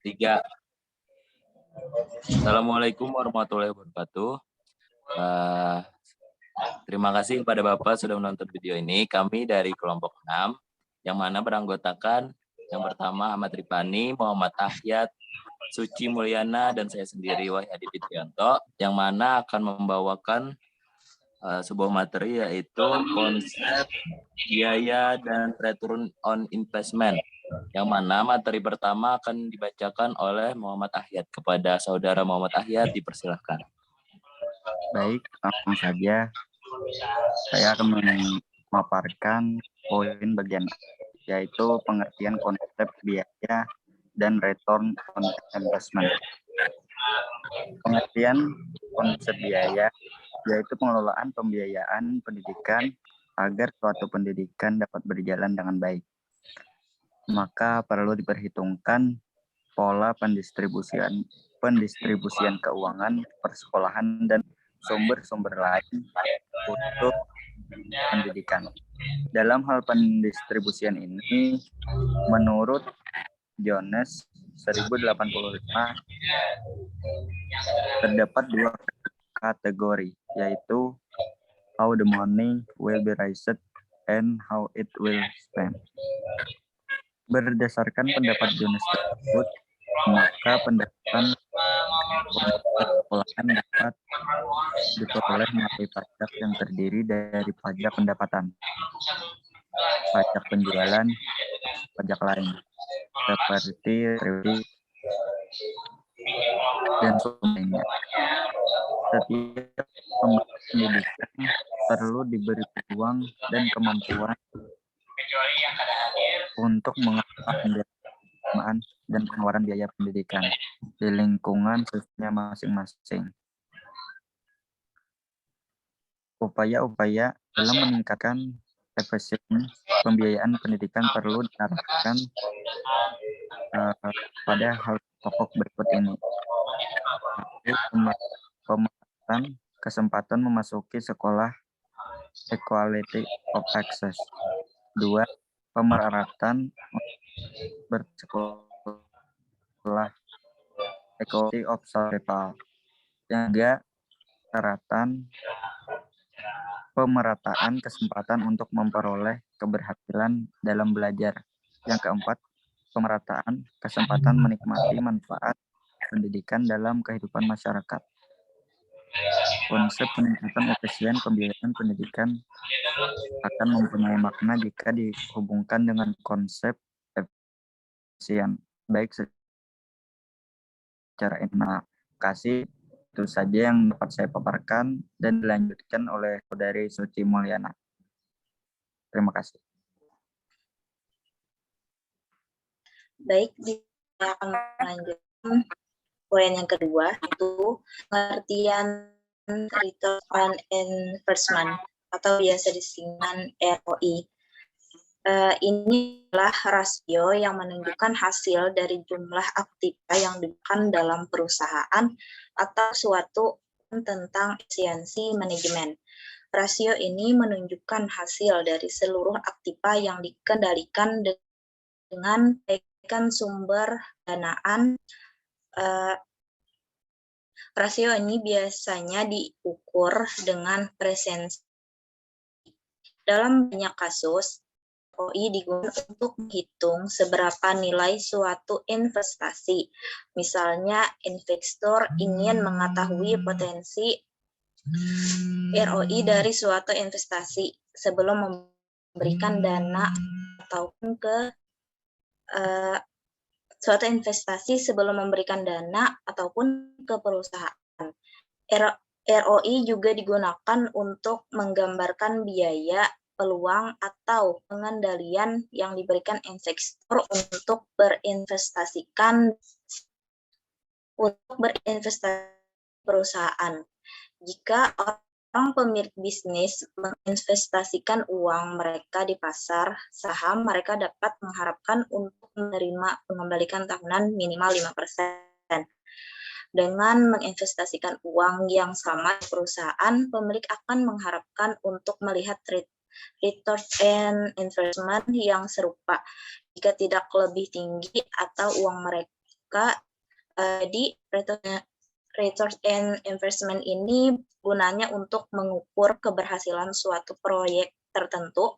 Tiga. Assalamualaikum warahmatullahi wabarakatuh. Terima kasih kepada Bapak sudah menonton video ini. Kami dari kelompok 6, yang mana beranggotakan yang pertama Ahmad Ripani, Muhammad Ahyat, Suci Mulyana, dan saya sendiri Wahyu Hadi Fitrianto, yang mana akan membawakan sebuah materi yaitu konsep biaya dan return on investment, yang mana materi pertama akan dibacakan oleh Muhammad Ahyat. Kepada saudara Muhammad Ahyat, dipersilahkan. Baik, langsung saja saya akan memaparkan poin bagian yaitu pengertian konsep biaya dan return on investment. Pengertian konsep biaya yaitu pengelolaan pembiayaan pendidikan agar suatu pendidikan dapat berjalan dengan baik. Maka perlu diperhitungkan pola pendistribusian keuangan persekolahan dan sumber-sumber lain untuk pendidikan. Dalam hal pendistribusian ini, menurut Jones 1085, terdapat dua kategori, yaitu how the money will be raised and how it will spent. Berdasarkan pendapat Jones tersebut, maka pendapatan sekolahan dapat diperoleh melalui pajak yang terdiri dari pajak pendapatan, pajak penjualan, pajak lain seperti dan sebagainya. Setiap pendidikan perlu diberi peluang dan kemampuan untuk mengelola penerimaan dan pengeluaran biaya pendidikan di lingkungan sosialnya masing-masing. Upaya-upaya dalam meningkatkan efisiensi pembiayaan pendidikan perlu diarahkan pada hal pokok berikut ini. Pemerataan kesempatan memasuki sekolah, equality of access. 2. Pemerataan bersekolah, equality of survival. Yang 3. Pemerataan kesempatan untuk memperoleh keberhasilan dalam belajar. Yang 4. Pemerataan kesempatan menikmati manfaat pendidikan dalam kehidupan masyarakat. Konsep peningkatan efisien pembiayaan pendidikan akan mempunyai makna jika dihubungkan dengan konsep efisien, baik secara internal. Kasih itu saja yang dapat saya paparkan dan dilanjutkan oleh saudari Suci Mulyana. Terima kasih. Baik, saya akan melanjutkan poin yang kedua, itu pengertian return on investment atau biasa disingkat ROI. Ini adalah rasio yang menunjukkan hasil dari jumlah aktiva yang diberikan dalam perusahaan atau suatu tentang efisiensi manajemen. Rasio ini menunjukkan hasil dari seluruh aktiva yang dikendalikan dengan sumber danaan. Rasio ini biasanya diukur dengan presensi. Dalam banyak kasus, ROI digunakan untuk menghitung seberapa nilai suatu investasi. Misalnya, investor ingin mengetahui potensi ROI dari suatu investasi sebelum memberikan dana ataupun ke suatu investasi sebelum memberikan dana ataupun ke perusahaan. ROI juga digunakan untuk menggambarkan biaya, peluang, atau pengendalian yang diberikan investor untuk berinvestasi perusahaan. Jika orang pemilik bisnis menginvestasikan uang mereka di pasar saham, mereka dapat mengharapkan untuk menerima pengembalian tahunan minimal 5%. Dengan menginvestasikan uang yang sama di perusahaan, pemilik akan mengharapkan untuk melihat return and investment yang serupa jika tidak lebih tinggi atau uang mereka di return and investment ini gunanya untuk mengukur keberhasilan suatu proyek tertentu,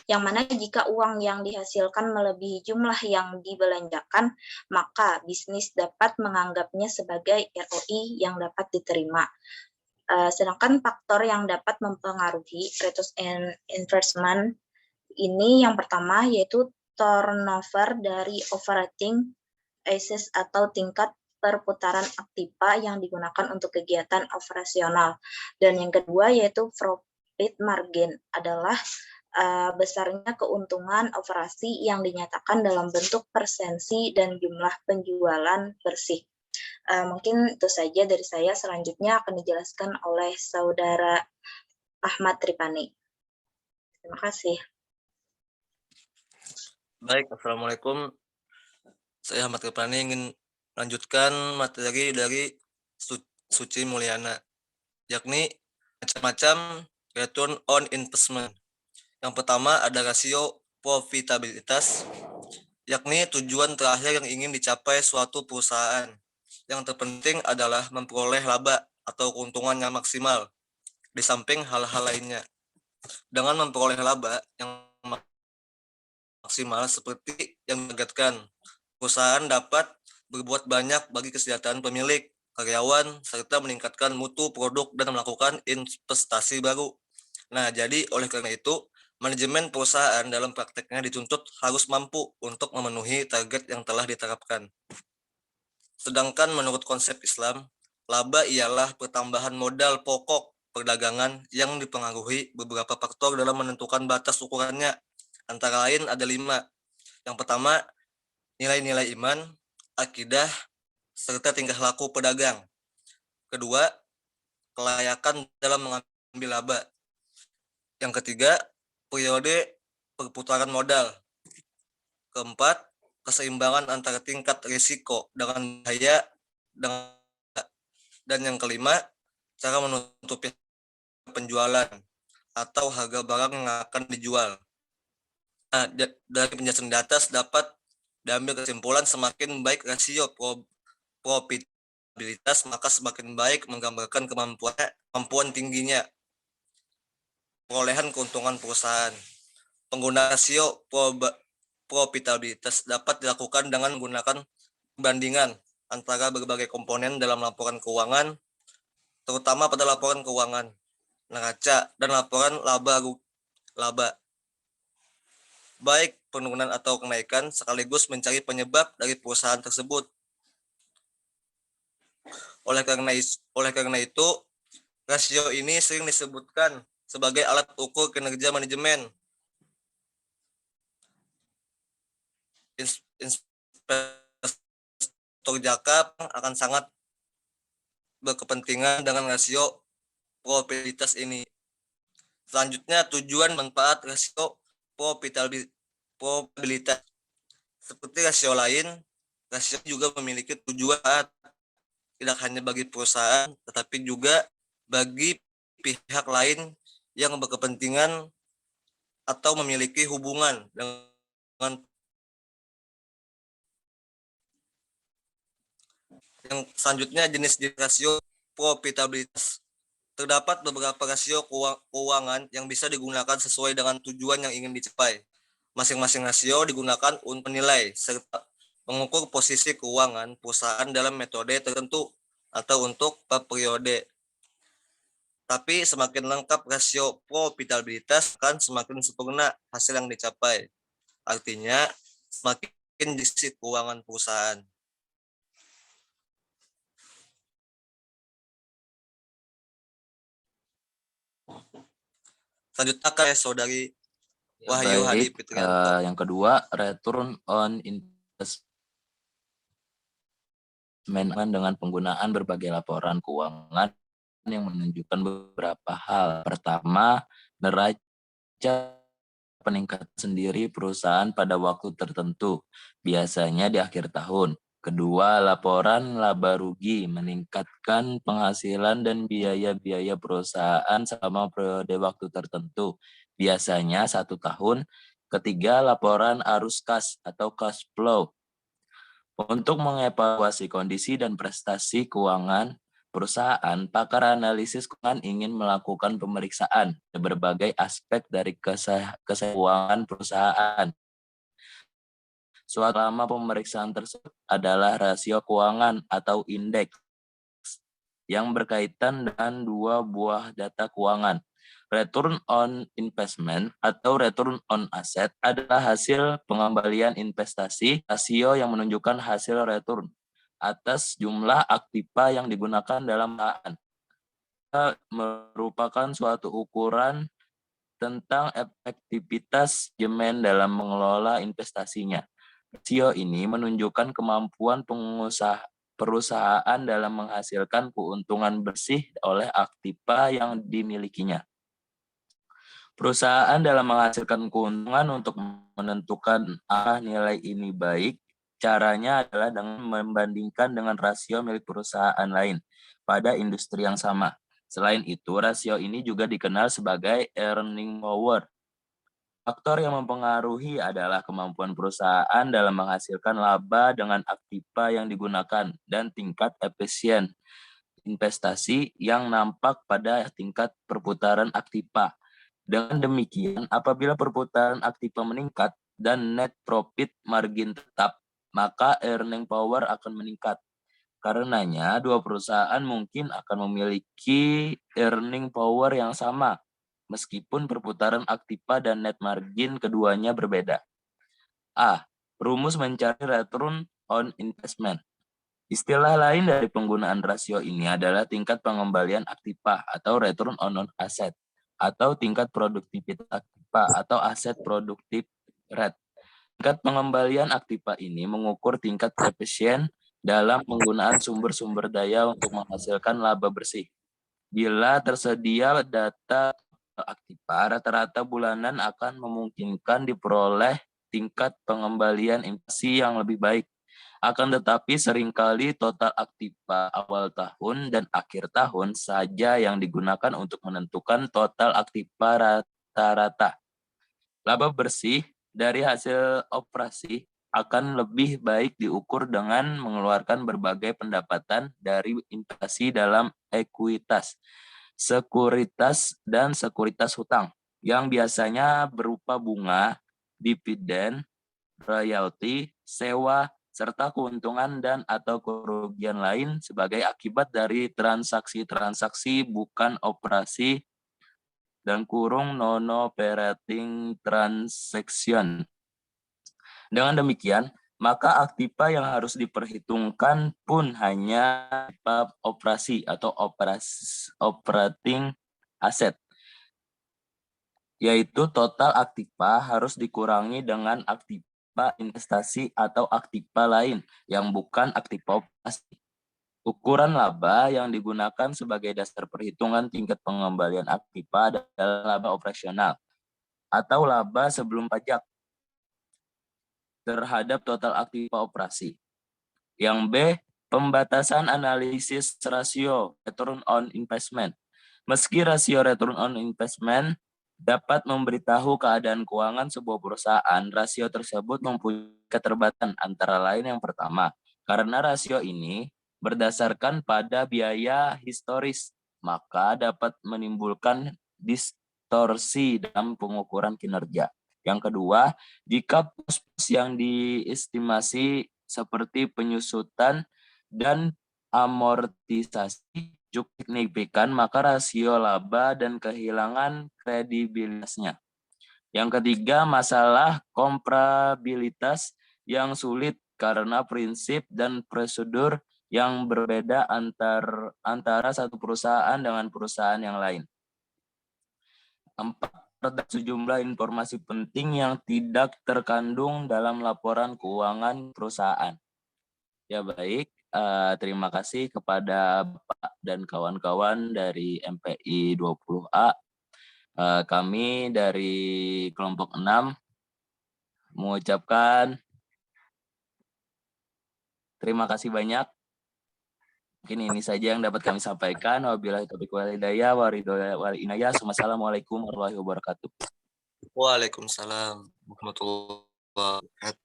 yang mana jika uang yang dihasilkan melebihi jumlah yang dibelanjakan, maka bisnis dapat menganggapnya sebagai ROI yang dapat diterima. Sedangkan faktor yang dapat mempengaruhi return and investment ini yang pertama yaitu turnover dari operating assets atau tingkat perputaran aktiva yang digunakan untuk kegiatan operasional. Dan yang kedua yaitu profit margin adalah besarnya keuntungan operasi yang dinyatakan dalam bentuk persensi dan jumlah penjualan bersih. Mungkin itu saja dari saya. Selanjutnya akan dijelaskan oleh Saudara Ahmad Tripani. Terima kasih. Baik, Assalamualaikum. Saya Ahmad Tripani ingin lanjutkan materi dari Suci Mulyana, yakni macam-macam return on investment. Yang pertama ada rasio profitabilitas, yakni tujuan terakhir yang ingin dicapai suatu perusahaan. Yang terpenting adalah memperoleh laba atau keuntungan yang maksimal, di samping hal-hal lainnya. Dengan memperoleh laba yang maksimal seperti yang ditargetkan, perusahaan dapat berbuat banyak bagi kesejahteraan pemilik, karyawan, serta meningkatkan mutu produk dan melakukan investasi baru. Nah, jadi oleh karena itu, manajemen perusahaan dalam prakteknya dituntut harus mampu untuk memenuhi target yang telah diterapkan. Sedangkan menurut konsep Islam, laba ialah pertambahan modal pokok perdagangan yang dipengaruhi beberapa faktor dalam menentukan batas ukurannya. Antara lain ada 5. Yang pertama, nilai-nilai iman, akidah, serta tingkah laku pedagang. Kedua, kelayakan dalam mengambil laba. Yang ketiga, periode perputaran modal. Keempat, keseimbangan antara tingkat risiko dengan bahaya. Dan yang kelima, cara menutupi penjualan atau harga barang yang akan dijual. Nah, dari penjelasan di atas dapat diambil kesimpulan semakin baik rasio profitabilitas, maka semakin baik menggambarkan kemampuan tingginya perolehan keuntungan perusahaan. Penggunaan rasio profitabilitas dapat dilakukan dengan menggunakan perbandingan antara berbagai komponen dalam laporan keuangan, terutama pada laporan keuangan neraca dan laporan laba. Baik penurunan atau kenaikan sekaligus mencari penyebab dari perusahaan tersebut. Oleh karena itu, rasio ini sering disebutkan sebagai alat ukur kinerja manajemen. Investor jangka akan sangat berkepentingan dengan rasio probabilitas ini. Selanjutnya, tujuan manfaat rasio probabilitas. Seperti rasio lain, rasio juga memiliki tujuan tidak hanya bagi perusahaan, tetapi juga bagi pihak lain yang berkepentingan atau memiliki hubungan dengan. Yang selanjutnya, jenis rasio profitabilitas. Terdapat beberapa rasio keuangan yang bisa digunakan sesuai dengan tujuan yang ingin dicapai. Masing-masing rasio digunakan untuk menilai serta mengukur posisi keuangan perusahaan dalam metode tertentu atau untuk per periode. Tapi semakin lengkap rasio profitabilitas, akan semakin sempurna hasil yang dicapai. Artinya, semakin disit keuangan perusahaan. Selanjutnya ke Saudari Wahyu Hadi Fitrianto. Yang kedua, return on investment dengan penggunaan berbagai laporan keuangan yang menunjukkan beberapa hal. Pertama, neraca peningkatan sendiri perusahaan pada waktu tertentu, biasanya di akhir tahun. Kedua, laporan laba rugi meningkatkan penghasilan dan biaya-biaya perusahaan selama periode waktu tertentu, biasanya 1 tahun. Ketiga, laporan arus kas atau cash flow. Untuk mengevaluasi kondisi dan prestasi keuangan perusahaan, pakar analisis keuangan ingin melakukan pemeriksaan berbagai aspek dari keuangan perusahaan. Suatu lama pemeriksaan tersebut adalah rasio keuangan atau indeks yang berkaitan dengan 2 buah data keuangan. Return on investment atau return on asset adalah hasil pengembalian investasi, rasio yang menunjukkan hasil return atas jumlah aktiva yang digunakan dalam perusahaan. Merupakan suatu ukuran tentang efektivitas manajemen dalam mengelola investasinya. Rasio ini menunjukkan kemampuan perusahaan dalam menghasilkan keuntungan bersih oleh aktiva yang dimilikinya. Perusahaan dalam menghasilkan keuntungan untuk menentukan nilai ini baik, caranya adalah dengan membandingkan dengan rasio milik perusahaan lain pada industri yang sama. Selain itu, rasio ini juga dikenal sebagai earning power. Faktor yang mempengaruhi adalah kemampuan perusahaan dalam menghasilkan laba dengan aktiva yang digunakan dan tingkat efisien investasi yang nampak pada tingkat perputaran aktiva. Dengan demikian, apabila perputaran aktiva meningkat dan net profit margin tetap, maka earning power akan meningkat. Karenanya, 2 perusahaan mungkin akan memiliki earning power yang sama, meskipun perputaran aktiva dan net margin keduanya berbeda. A. Rumus mencari return on investment. Istilah lain dari penggunaan rasio ini adalah tingkat pengembalian aktiva atau return on asset, atau tingkat produktivitas aktiva atau aset produktif rate. Tingkat pengembalian aktiva ini mengukur tingkat efisien dalam penggunaan sumber-sumber daya untuk menghasilkan laba bersih. Bila tersedia data aktiva, rata-rata bulanan akan memungkinkan diperoleh tingkat pengembalian investasi yang lebih baik. Akan tetapi seringkali total aktiva awal tahun dan akhir tahun saja yang digunakan untuk menentukan total aktiva rata-rata. Laba bersih dari hasil operasi akan lebih baik diukur dengan mengeluarkan berbagai pendapatan dari investasi dalam ekuitas, sekuritas, dan sekuritas hutang, yang biasanya berupa bunga, dividen, royalti, sewa, serta keuntungan dan atau kerugian lain sebagai akibat dari transaksi-transaksi bukan operasi non-operating transaction. Dengan demikian, maka aktiva yang harus diperhitungkan pun hanya operasi atau operating asset, yaitu total aktiva harus dikurangi dengan aktiva investasi atau aktiva lain yang bukan aktiva operasi. Ukuran laba yang digunakan sebagai dasar perhitungan tingkat pengembalian aktiva adalah laba operasional atau laba sebelum pajak terhadap total aktiva operasi. Yang B, pembatasan analisis rasio return on investment. Meski rasio return on investment dapat memberitahu keadaan keuangan sebuah perusahaan, rasio tersebut mempunyai keterbatasan antara lain yang pertama, karena rasio ini berdasarkan pada biaya historis, maka dapat menimbulkan distorsi dalam pengukuran kinerja. Yang kedua, jika pos-pos yang diestimasi seperti penyusutan dan amortisasi cukup signifikan, maka rasio laba dan kehilangan kredibilitasnya. Yang ketiga, masalah komparabilitas yang sulit karena prinsip dan prosedur yang berbeda antara satu perusahaan dengan perusahaan yang lain. 4. Terdapat sejumlah informasi penting yang tidak terkandung dalam laporan keuangan perusahaan. Ya baik, terima kasih kepada Bapak dan kawan-kawan dari MPI 20A. Kami dari kelompok 6 mengucapkan terima kasih banyak. Mungkin ini saja yang dapat kami sampaikan. Wabillahi taufiq wal hidayah. Wassalamualaikum warahmatullahi wabarakatuh. Waalaikumsalam warahmatullahi wabarakatuh.